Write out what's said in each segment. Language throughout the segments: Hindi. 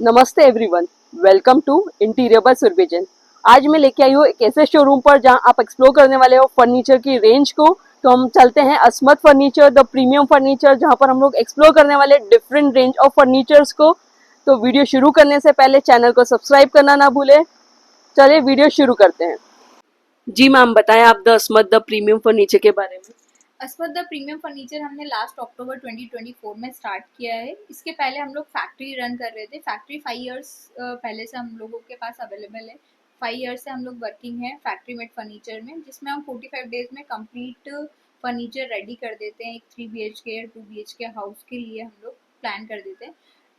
नमस्ते everyone, welcome to interior by Surabhijan. आज मैं लेके आई हूँ एक ऐसे शोरूम पर जहाँ आप एक्सप्लोर करने वाले हो फर्नीचर की रेंज को। तो हम चलते हैं अस्मत फर्नीचर, द प्रीमियम फर्नीचर, जहाँ पर हम लोग एक्सप्लोर करने वाले डिफरेंट रेंज ऑफ फर्नीचर्स को। तो वीडियो शुरू करने से पहले चैनल को सब्सक्राइब करना ना भूलें। चलिए वीडियो शुरू करते हैं। जी मैम, बताएं आप the Asmat the premium furniture के बारे में। अस्मत द प्रीमियम फर्नीचर हमने लास्ट अक्टूबर 2024 में स्टार्ट किया है। इसके पहले हम लोग फैक्ट्री रन कर रहे थे। फैक्ट्री 5 इयर्स पहले से हम लोगों के पास अवेलेबल है। 5 इयर्स से हम लोग वर्किंग है फैक्ट्री मेड फर्नीचर में, जिसमें हम 45 डेज में कंप्लीट फर्नीचर रेडी कर देते हैं। एक 3 BHK या 2 BHK हाउस के लिए हम लोग प्लान कर देते हैं।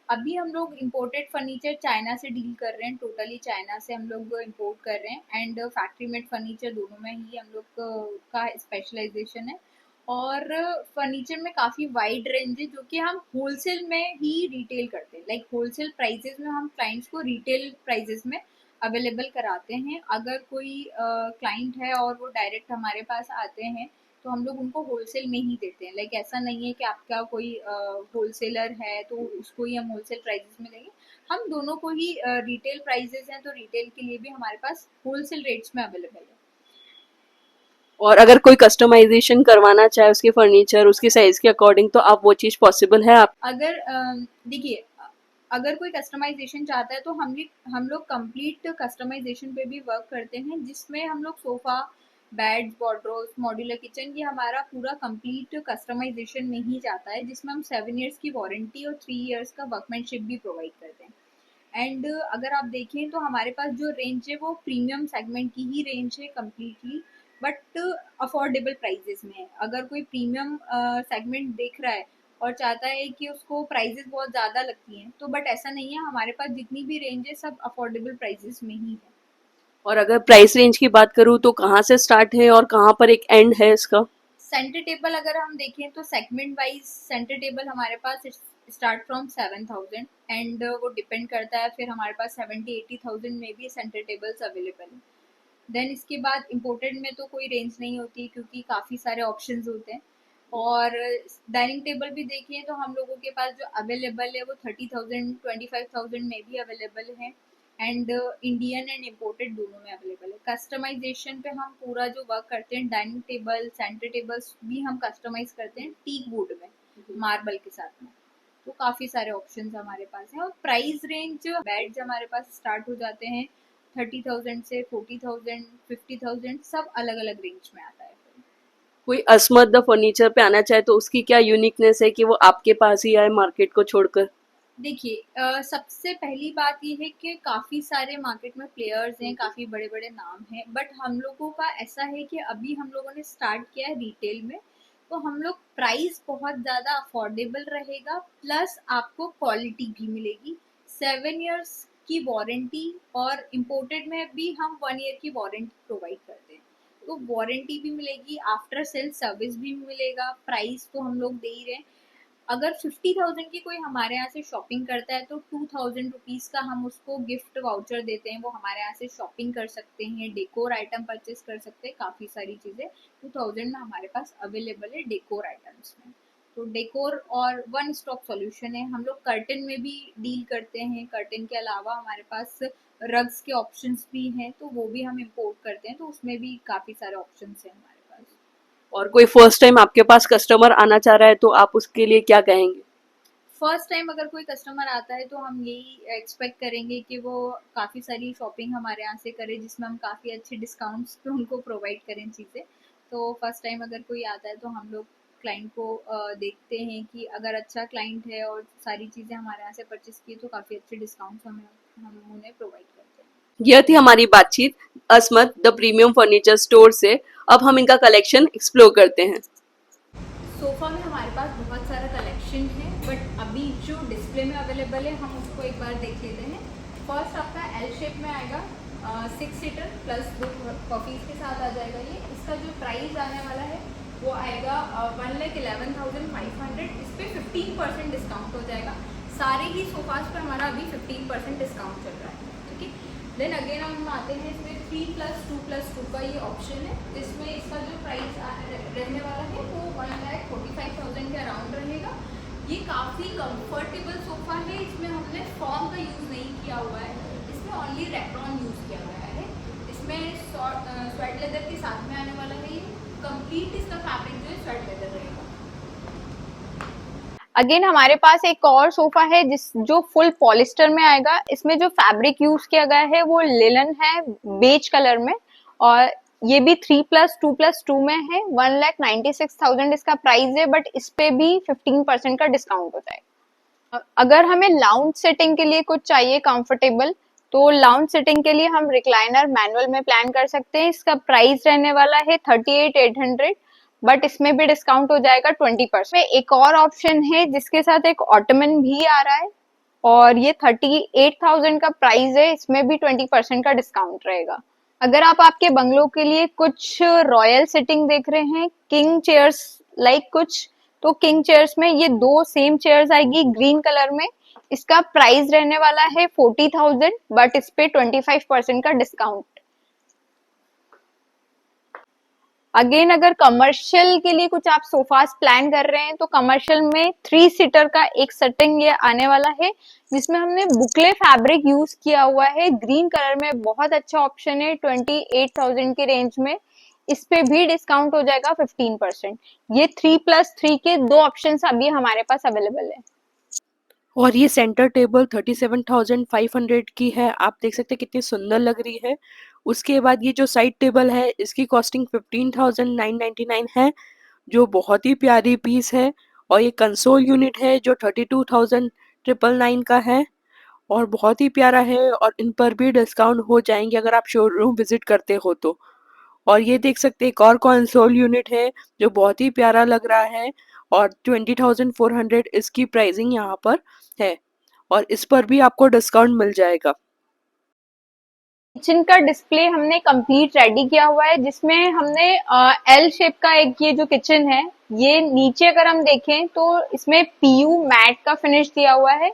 अभी हम लोग इम्पोर्टेड फर्नीचर चाइना से डील कर रहे हैं, टोटली चाइना से हम लोग इम्पोर्ट कर रहे हैं। एंड फैक्ट्री मेड फर्नीचर दोनों में ही हम लोग का स्पेशलाइजेशन है। और फर्नीचर में काफ़ी वाइड रेंज है, जो कि हम होलसेल में ही रिटेल करते हैं। लाइक होलसेल प्राइजेस में हम क्लाइंट्स को रिटेल प्राइजेस में अवेलेबल कराते हैं। अगर कोई क्लाइंट है और वो डायरेक्ट हमारे पास आते हैं तो हम लोग उनको होलसेल में ही देते हैं। लाइक ऐसा नहीं है कि आपका कोई होलसेलर है तो उसको ही हम होलसेल प्राइजेस में देंगे। हम दोनों को ही रिटेल प्राइजेस हैं तो रिटेल के लिए भी हमारे पास होलसेल रेट्स में अवेलेबल है। और अगर कोई कस्टमाइजेशन करवाना चाहे उसके फर्नीचर उसके साइज के अकॉर्डिंग, तो आप वो चीज़ पॉसिबल है आप? अगर देखिए, अगर कोई कस्टमाइजेशन चाहता है तो हम लोग कंप्लीट कस्टमाइजेशन पे भी वर्क करते हैं, जिसमें हम लोग sofa, beds, wardrobes, modular kitchen, ये हमारा पूरा कंप्लीट कस्टमाइजेशन में ही जाता है, जिसमें हम 7 इयर्स की वारंटी और 3 इयर्स का वर्कमैनशिप भी प्रोवाइड करते हैं। एंड अगर आप देखें तो हमारे पास जो रेंज है वो प्रीमियम सेगमेंट की ही रेंज है कम्प्लीटली, बट अफोर्डेबल प्राइजेस में है। अगर कोई प्रीमियम सेगमेंट देख रहा है और चाहता है कि उसको प्राइजेस बहुत ज़्यादा लगती हैं, तो बट ऐसा नहीं है। हमारे पास जितनी भी रेंज है सब अफोर्डेबल प्राइजेस में ही है। और अगर प्राइस रेंज की बात करूँ तो कहाँ से स्टार्ट है और कहाँ पर एक एंड है इसका? सेंटर टेबल अगर हम देखें तो सेगमेंट वाइज सेंटर टेबल हमारे पास स्टार्ट फ्रॉम 7,000 एंड वो डिपेंड करता है। फिर हमारे पास 70-80,000 में भी सेंटर टेबल्स अवेलेबल हैं। देन इसके बाद इम्पोर्टेड में तो कोई रेंज नहीं होती, क्योंकि काफ़ी सारे ऑप्शंस होते हैं। और डाइनिंग टेबल भी देखिए तो हम लोगों के पास जो अवेलेबल है वो 30,000 25,000 में भी अवेलेबल है। एंड इंडियन एंड इम्पोर्टेड दोनों में अवेलेबल है। कस्टमाइजेशन पे हम पूरा जो वर्क करते हैं, डाइनिंग टेबल सेंटर टेबल्स भी हम कस्टमाइज करते हैं टीक वुड में, मार्बल के साथ में। तो काफ़ी सारे ऑप्शंस हमारे पास हैं। और प्राइस रेंज बेड्स हमारे पास स्टार्ट हो जाते हैं 30,000 से 40,000 50,000, सब अलग अलग रेंज में आता है। कोई अस्मत द फर्नीचर पे आना चाहे तो उसकी क्या यूनिकनेस है कि वो आपके पास ही आए मार्केट को छोड़कर? देखिए, सबसे पहली बात ये है कि काफ़ी सारे मार्केट में प्लेयर्स हैं, काफ़ी बड़े बड़े नाम हैं, बट हम लोगों का ऐसा है कि अभी हम लोगों ने स्टार्ट किया है रिटेल में। तो हम लोग प्राइस बहुत ज़्यादा अफोर्डेबल रहेगा, प्लस आपको क्वालिटी भी मिलेगी। 7 इयर्स की वारंटी, और इम्पोर्टेड में भी हम 1 ईयर की वारंटी प्रोवाइड करते हैं। तो वारंटी भी मिलेगी, आफ्टर सेल सर्विस भी मिलेगा। प्राइस तो हम लोग दे ही रहे हैं। अगर 50,000 की कोई हमारे यहाँ से शॉपिंग करता है तो 2,000 रुपीज़ का हम उसको गिफ्ट वाउचर देते हैं। वो हमारे यहाँ से शॉपिंग कर सकते हैं, डेकोर आइटम परचेस कर सकते हैं। काफ़ी सारी चीज़ें 2,000 में हमारे पास अवेलेबल है डेकोर आइटम्स में। तो डेकोर और वन स्टॉप सॉल्यूशन है। हम लोग कर्टन में भी डील करते हैं। कर्टन के अलावा हमारे पास रग्स के ऑप्शंस भी हैं, तो वो भी हम इम्पोर्ट करते हैं। तो उसमें भी काफ़ी सारे ऑप्शंस हैं हमारे पास। और कोई फर्स्ट टाइम आपके पास कस्टमर आना चाह रहा है तो आप उसके लिए क्या कहेंगे? फर्स्ट टाइम अगर कोई कस्टमर आता है तो हम यही एक्सपेक्ट करेंगे कि वो काफ़ी सारी शॉपिंग हमारे यहाँ से करे, जिसमें हम काफ़ी अच्छे डिस्काउंट्स पे उनको प्रोवाइड करें चीज़ें। तो फर्स्ट टाइम अगर कोई आता है तो हम लोग क्लाइंट को देखते हैं कि अगर अच्छा क्लाइंट है और सारी चीज़ें हमारे यहाँ से परचेस की तो काफ़ी अच्छे डिस्काउंट्स हम उन्हें प्रोवाइड करते हैं। यह थी हमारी बातचीत अस्मत द प्रीमियम फर्नीचर स्टोर से। अब हम इनका कलेक्शन एक्सप्लोर करते हैं। सोफ़ा में हमारे पास बहुत सारा कलेक्शन है, बट अभी जो डिस्प्ले में अवेलेबल है हम उसको एक बार देख लेते हैं। फर्स्ट आपका एल शेप में आएगा, 6 सीटर प्लस 2 कॉफीज़ के साथ आ जाएगा। ये इसका जो प्राइस आने वाला है वो आएगा 1,11,500। इस पर 15% डिस्काउंट हो जाएगा। सारे ही सोफाज पर हमारा अभी 15% डिस्काउंट चल रहा है, ठीक है। देन अगेन हम आते हैं इसमें 3+2+2 का ये ऑप्शन है, जिसमें इसका जो प्राइस रहने वाला है वो 1,45,000 के अराउंड रहेगा। ये काफ़ी कंफर्टेबल सोफ़ा है, इसमें हमने फॉर्म का यूज़ नहीं किया हुआ है, इसमें ओनली रेप्रॉन यूज़ किया गया है। इसमें स्वेट लेदर के साथ में आने वाला है, ये कंप्लीट इसका फैब्रिक जो है स्वेट लेदर रहेगा। अगेन हमारे पास एक और सोफा है जो फुल पॉलिस्टर में आएगा। इसमें जो फैब्रिक यूज किया गया है वो लिनन है, बेज कलर में, और ये भी 3+2+2 में है। 1,96,000 इसका प्राइस है, बट इस पे भी 15% का डिस्काउंट हो जाएगा। अगर हमें लाउंज सेटिंग के लिए कुछ चाहिए कंफर्टेबल, तो लाउंज सेटिंग के लिए हम रिक्लाइनर मैनुअल में प्लान कर सकते हैं। इसका प्राइस रहने वाला है 38,800, बट इसमें भी डिस्काउंट हो जाएगा 20%। एक और ऑप्शन है जिसके साथ एक ऑटोमन भी आ रहा है, और ये 38,000 का प्राइस है, इसमें भी 20% का डिस्काउंट रहेगा। अगर आप आपके बंगलो के लिए कुछ रॉयल सिटिंग देख रहे हैं, किंग चेयर्स लाइक कुछ, तो किंग चेयर्स में ये 2 सेम चेयर्स आएगी ग्रीन कलर में। इसका प्राइस रहने वाला है 40,000, बट इस पे 25% का डिस्काउंट। अगेन अगर कमर्शियल के लिए कुछ आप सोफास प्लान कर रहे हैं, तो कमर्शियल में 3 सीटर का एक सेटिंग ये आने वाला है, जिसमें हमने बुकले फैब्रिक यूज किया हुआ है ग्रीन कलर में। बहुत अच्छा ऑप्शन है 28,000 की रेंज में। इस पे भी डिस्काउंट हो जाएगा 15%। ये 3+3 के 2 ऑप्शन अभी हमारे पास अवेलेबल है। और ये सेंटर टेबल 37,500 की है, आप देख सकते हैं कितनी सुंदर लग रही है। उसके बाद ये जो साइड टेबल है इसकी कॉस्टिंग 15,999 है, जो बहुत ही प्यारी पीस है। और ये कंसोल यूनिट है जो 32,999 का है, और बहुत ही प्यारा है। और इन पर भी डिस्काउंट हो जाएंगे अगर आप शोरूम विजिट करते हो तो। और ये देख सकते हैं एक और कंसोल यूनिट है जो बहुत ही प्यारा लग रहा है, और 20,400 इसकी प्राइसिंग यहाँ पर है, और इस पर भी आपको डिस्काउंट मिल जाएगा। किचन का डिस्प्ले हमने कंप्लीट रेडी किया हुआ है, जिसमें हमने एल शेप का एक ये जो किचन है, ये नीचे अगर हम देखें तो इसमें पीयू मैट का फिनिश दिया हुआ है।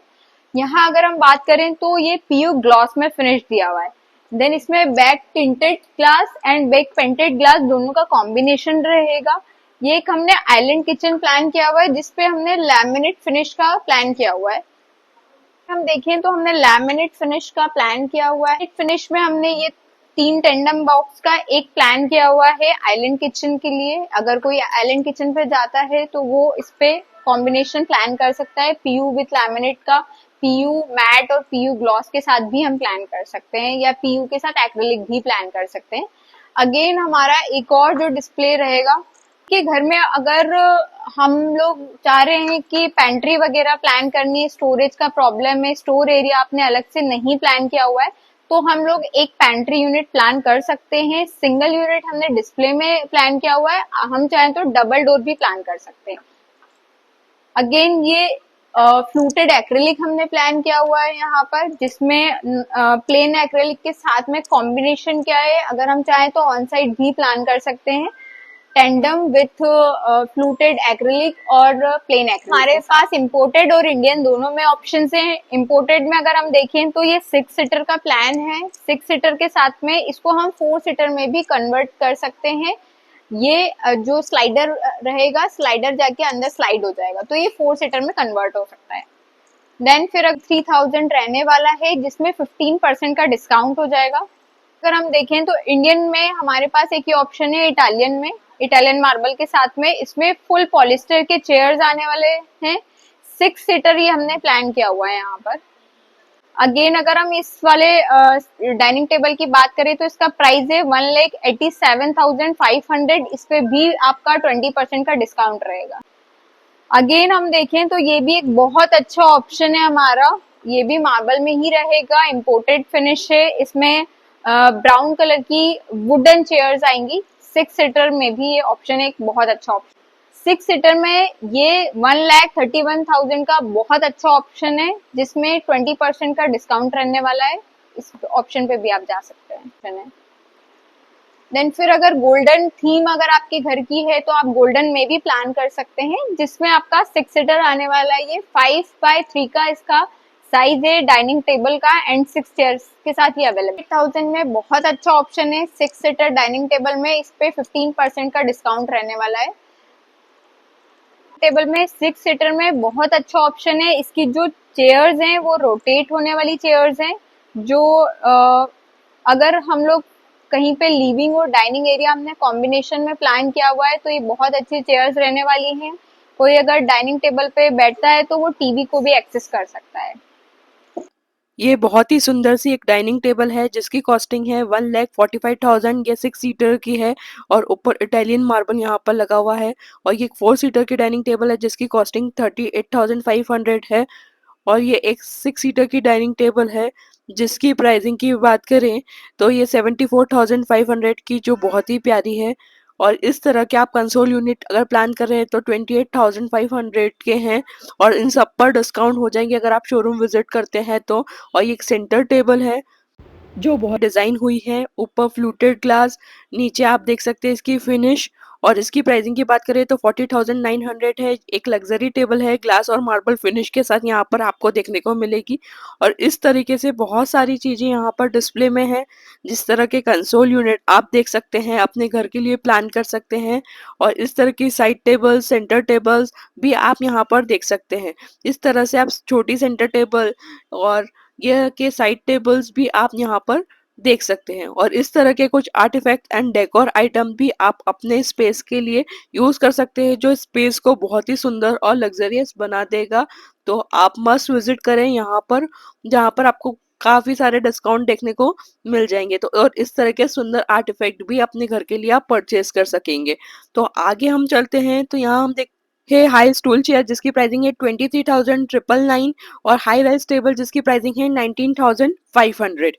यहाँ अगर हम बात करें तो ये पीयू ग्लॉस में फिनिश दिया हुआ है। देन इसमें back tinted glass and back painted glass दोनों का कॉम्बिनेशन रहेगा। ये एक हमने आइलैंड किचन प्लान किया हुआ है, जिसपे हमने लैमिनेट फिनिश का प्लान किया हुआ है। हम देखें तो हमने लैमिनेट फिनिश का प्लान किया हुआ है। फिनिश में हमने ये 3 टेंडम बॉक्स का एक प्लान किया हुआ है आइलैंड किचन के लिए। अगर कोई आइलैंड किचन पे जाता है तो वो इस पे कॉम्बिनेशन प्लान कर सकता है, पीयू विथ लैमिनेट का। पीयू मैट और पीयू ग्लॉस के साथ भी हम प्लान कर सकते हैं, या पीयू के साथ एक्रिलिक भी प्लान कर सकते हैं। अगेन हमारा एक और जो डिस्प्ले रहेगा कि घर में अगर हम लोग चाह रहे हैं कि पेंट्री वगैरह प्लान करनी है, स्टोरेज का प्रॉब्लम है, स्टोर एरिया आपने अलग से नहीं प्लान किया हुआ है, तो हम लोग एक पेंट्री यूनिट प्लान कर सकते हैं। सिंगल यूनिट हमने डिस्प्ले में प्लान किया हुआ है, हम चाहें तो डबल डोर भी प्लान कर सकते हैं। अगेन ये फ्लूटेड एक्रिलिक हमने प्लान किया हुआ है यहाँ पर, जिसमें प्लेन एक्रिलिक के साथ में कॉम्बिनेशन क्या है, अगर हम चाहें तो ऑन साइड भी प्लान कर सकते हैं, टेंडम विथ फ्लूटेड एक्रिलिक और प्लेन एक्रिलिक। हमारे पास इंपोर्टेड और इंडियन दोनों में ऑप्शन हैं। इंपोर्टेड में अगर हम देखें तो ये 6 सीटर का प्लान है। 6 सीटर के साथ में इसको हम 4 सीटर में भी कन्वर्ट कर सकते हैं। ये जो स्लाइडर रहेगा, स्लाइडर जाके अंदर स्लाइड हो जाएगा, तो ये 4 सीटर में कन्वर्ट हो सकता है। देन फिर 3,000 रहने वाला है, जिसमें 15% का डिस्काउंट हो जाएगा। अगर हम देखें तो इंडियन में हमारे पास एक ही ऑप्शन है इटालियन में, इटालियन मार्बल के साथ में। इसमें फुल पॉलिस्टर के चेयर्स आने वाले हैं। 6 सीटर ये हमने प्लान किया हुआ है यहाँ पर। अगेन अगर हम इस वाले डाइनिंग टेबल की बात करें तो इसका प्राइस है 1,87,500। इस पे भी आपका 20% का डिस्काउंट रहेगा। अगेन हम देखें तो ये भी एक बहुत अच्छा ऑप्शन है हमारा। ये भी मार्बल में ही रहेगा, इम्पोर्टेड फिनिश है। इसमें ब्राउन कलर की वुडन चेयर्स आएंगी। 6 सीटर में भी ये ऑप्शन एक बहुत अच्छा ऑप्शन। 6 सीटर में ये 1,31,000 का बहुत अच्छा ऑप्शन है, जिसमें 20% का डिस्काउंट रहने वाला है। इस ऑप्शन पे भी आप जा सकते हैं। देन फिर अगर गोल्डन थीम अगर आपके घर की है तो आप गोल्डन में भी प्लान कर सकते हैं, जिसमें आपका 6 सीटर आने वाला है। ये 5x3 का इसका साइज है डाइनिंग टेबल का, एंड 6 चेयर्स के साथ ही अवेलेबल। 8,000 में बहुत अच्छा ऑप्शन है 6 सीटर डाइनिंग टेबल में। इस पे 15% का डिस्काउंट रहने वाला है। टेबल में 6 सीटर में बहुत अच्छा ऑप्शन है। इसकी जो चेयर्स हैं वो रोटेट होने वाली चेयर्स हैं, जो अगर हम लोग कहीं पे लिविंग और डाइनिंग एरिया हमने कॉम्बिनेशन में प्लान किया हुआ है तो ये बहुत अच्छी चेयर्स रहने वाली हैं। कोई अगर डाइनिंग टेबल पे बैठता है तो वो टीवी को भी एक्सेस कर सकता है। ये बहुत ही सुंदर सी एक डाइनिंग टेबल है जिसकी कॉस्टिंग है 1,45,000। ये 6 सीटर की है और ऊपर इटालियन मार्बल यहाँ पर लगा हुआ है। और ये एक 4 सीटर की डाइनिंग टेबल है जिसकी कॉस्टिंग 38,500 है। और ये एक 6 सीटर की डाइनिंग टेबल है जिसकी प्राइसिंग की बात करें तो ये 74,500 की, जो बहुत ही प्यारी है। और इस तरह के आप कंसोल यूनिट अगर प्लान कर रहे हैं तो 28,500 के हैं और इन सब पर डिस्काउंट हो जाएंगे अगर आप शोरूम विजिट करते हैं तो। और ये एक सेंटर टेबल है जो बहुत डिज़ाइन हुई है, ऊपर फ्लूटेड ग्लास, नीचे आप देख सकते हैं इसकी फिनिश। और इसकी प्राइसिंग की बात करें तो 40,900 है। एक लग्जरी टेबल है, ग्लास और मार्बल फिनिश के साथ यहाँ पर आपको देखने को मिलेगी। और इस तरीके से बहुत सारी चीज़ें यहाँ पर डिस्प्ले में है। जिस तरह के कंसोल यूनिट आप देख सकते हैं अपने घर के लिए प्लान कर सकते हैं। और इस तरह की साइड टेबल्स, सेंटर टेबल्स भी आप यहाँ पर देख सकते हैं। इस तरह से आप छोटी सेंटर टेबल और ये के साइड टेबल्स भी आप यहाँ पर देख सकते हैं। और इस तरह के कुछ आर्टिफैक्ट एंड डेकोर आइटम भी आप अपने स्पेस के लिए यूज कर सकते हैं, जो स्पेस को बहुत ही सुंदर और लग्जरियस बना देगा। तो आप मस्ट विजिट करें यहाँ पर, जहाँ पर आपको काफी सारे डिस्काउंट देखने को मिल जाएंगे। तो और इस तरह के सुंदर आर्टिफैक्ट भी अपने घर के लिए आप परचेज कर सकेंगे। तो आगे हम चलते हैं तो यहाँ हम देख है हाई स्टूल चेयर जिसकी प्राइसिंग है 23,999 और हाई राइज टेबल जिसकी प्राइसिंग है 19,500।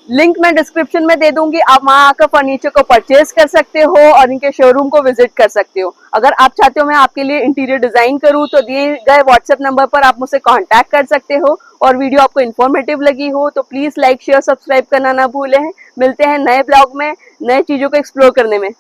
लिंक मैं डिस्क्रिप्शन में दे दूंगी, आप वहां आकर फर्नीचर को परचेज कर सकते हो और इनके शोरूम को विजिट कर सकते हो। अगर आप चाहते हो मैं आपके लिए इंटीरियर डिजाइन करूं तो दिए गए व्हाट्सएप नंबर पर आप मुझसे कांटेक्ट कर सकते हो। और वीडियो आपको इन्फॉर्मेटिव लगी हो तो प्लीज लाइक शेयर सब्सक्राइब करना ना भूलें। मिलते हैं नए ब्लॉग में नए चीजों को एक्सप्लोर करने में।